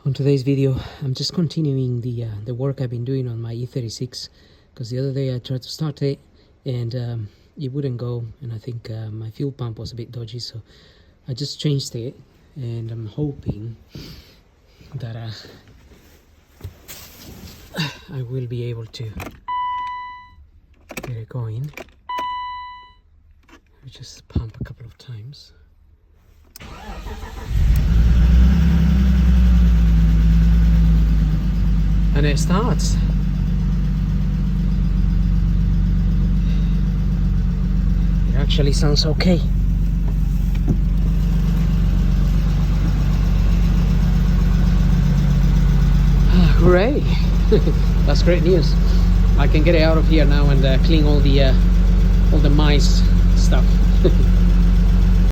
On today's video, I'm just continuing the work I've been doing on my e36, because the other day I tried to start it and it wouldn't go, and I think my fuel pump was a bit dodgy, so I just changed it, and I'm hoping that I will be able to get it going. I just pump a couple of times. And it starts. It actually sounds okay. Hooray! That's great news. I can get it out of here now and clean all the mice stuff.